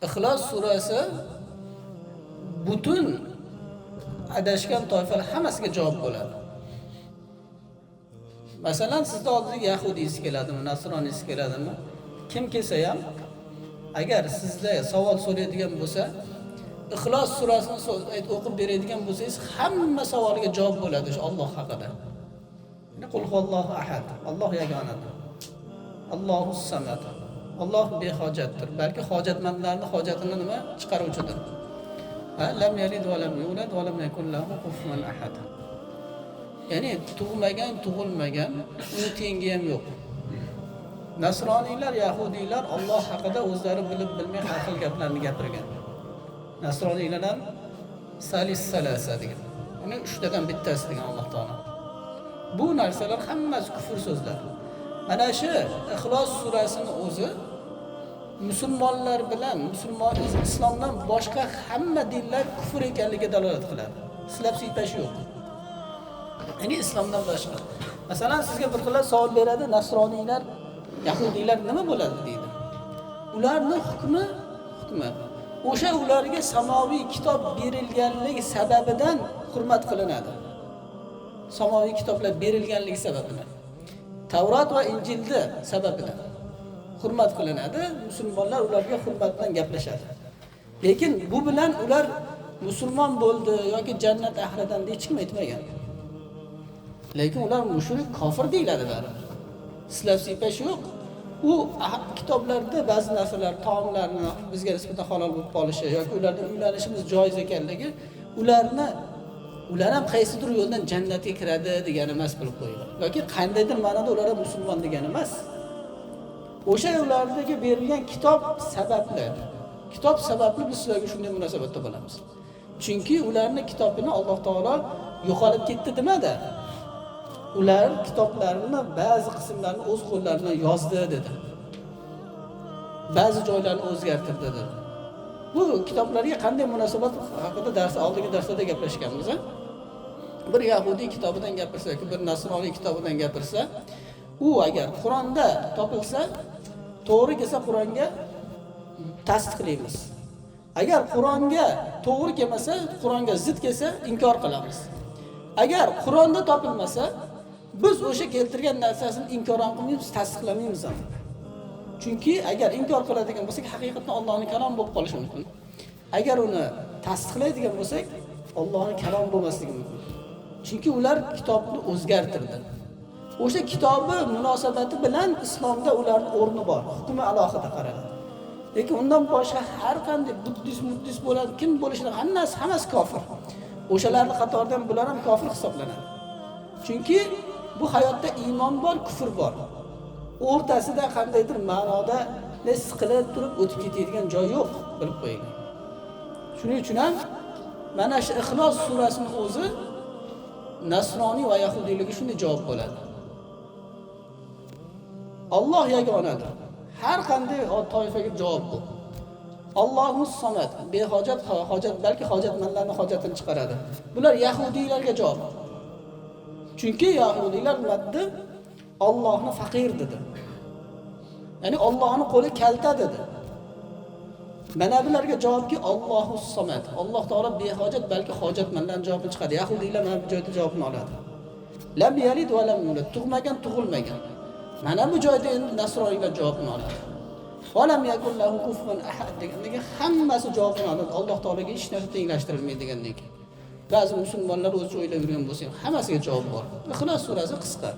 Ixlos surasi butun adashgan toifalar hammasiga javob bo'ladi. Masalan, sizning oldingizga yahudiysiz keladimi, nasroniysiz keladimi? Kim kelsa ham, agar sizda savol so'raydigan bo'lsa, Ixlos surasini o'qib beradigan bo'lsangiz, hamma savoliga javob bo'ladi o'sha Alloh haqida. Qul huvallohu ahad. Alloh yagonadir. Allohus samad. Alloh behojatdir. Balki hojatmandlarning hojatini nima chiqaruvchidir. Lam yalid va lam yulad va lam yakul lahu kufuwan ahad. Ya'ni tug'magan, tug'ilmagan, uni tengi ham yo'q. Nasroniylar, yahudiylar Alloh haqida o'zlari bilib bilmay har xil gaplarni gapirgan. Nasroniylar ham salis salasa degan. Uni uchtadan bittasi degan Alloh taolo. Bu narsalar hammasi kufr so'zlar. Mana shu Ixlos surasini o'zi musulmonlar bilan, islomdan boshqa hamma dinlar kufr ekanligiga dalolat qiladi. Silab siypash yo'q. Ya'ni islomdan boshqa. Masalan, sizga bir xil savol beradi, nasroniylar, yahudiylar nima bo'ladi deydi. Ularning hukmi o'sha ularga samoviy kitob berilganligi sababidan hurmat qilinadi. Samoviy kitoblar berilganligi sababidan. Tavrat va Injilda sababidan hurmat qilinadi. Musulmonlar ularga hurmat bilan gaplashadi. Lekin bu bilan ular musulmon bo'ldi yoki jannat ahlidan deb hech kim aytmagan. Lekin ular mushrik, kofir deyiladi baribir. Silab siypash yo'q. U kitoblarda ba'zi narsalar, taomlarni bizga nisbatan halol bo'lib qolishi yoki ularga uylanishimiz joiz ekanligi, ular ham qaysidir yo'ldan jannatga kiradi degani emas bilib qo'yinglar. Yoki qandaydir ma'noda ular ham musulmon degani emas. O'sha ularga berilgan kitob sababli. Kitob sababli biz sizlarga shunday munosabatda bo'lamiz. Chunki ularning kitobini Alloh taolo yo'qolib ketdi demadi. Ular kitoblarini ba'zi qismlarini o'z qo'llari bilan yozdi dedi. Ba'zi joylarni o'zgartirdi dedi. Bu kitoblarga qanday munosabat haqida oldingi darslarda gaplashganmiz. Bir yahudiy kitobidan gapirsa yoki bir nasroniy kitobidan gapirsa, u agar Qur'onda topilsa, to'g'ri kelsa Qur'onga tasdiqlaymiz. Agar Qur'onga to'g'ri kelmasa, Qur'onga zid kelsa, inkor qilamiz. Agar Qur'onda topilmasa, biz o'sha keltirgan narsasini inkor ham qilmaymiz, tasdiqlamaymiz ham. Chunki agar inkor qiladigan bo'lsak, haqiqatan Allohning kalomi bo'lib qolishi mumkin. Agar uni tasdiqlaydigan bo'lsak, Allohning kalomi bo'lmasligi mumkin. Chunki ular kitobni o'zgartirdi. O'sha kitobi munosabati bilan islomda ularning o'rni bor, hukmi alohida qaraladi. Lekin undan boshqa har qanday buddist bo'ladi, kim bo'lishidan hammasi kofir. O'shalarning qatoridan bular ham kofir hisoblanadi. Chunki bu hayotda iymon bor, kufr bor. O'rtasida qandaydir ma'noda siqilib turib o'tib ketadigan joy yo'q, bilib qo'ying. Shuning uchun ham mana shu Ixlos surasining o'zi nasroniy va yahudiylarga shunday javob bo'ladi. Alloh yagonadir. Har qanday toifaga javob bu. Allohus samad, behojat, balki hojatmandlarning hojatini chiqaradi. Bular yahudiylarga javob. Chunki yahudiylar maddi Allohni faqir dedi. Ya'ni Allohning qo'li kalta dedi. Mana bularga javobki Allohus samad. Alloh taolo behojat, balki hojatmandlarning javobini chiqaradi. Yahudiylar mana bu joyda javobni oladi. Lam yalid va lam yulad, tug'magan, tug'ilmagan. Mana bu joyda endi nasroniylar javobini oladi. Va lam yakul lahu kufuwan ahad degandagi hammasi javobini oladi. Alloh taologa hech narsa tenglashtirilmaydi degandek. Ba'zi musulmonlar o'zi o'ylab yurgan bo'lsa, hammasiga javob bor. Ixlos surasi qisqa.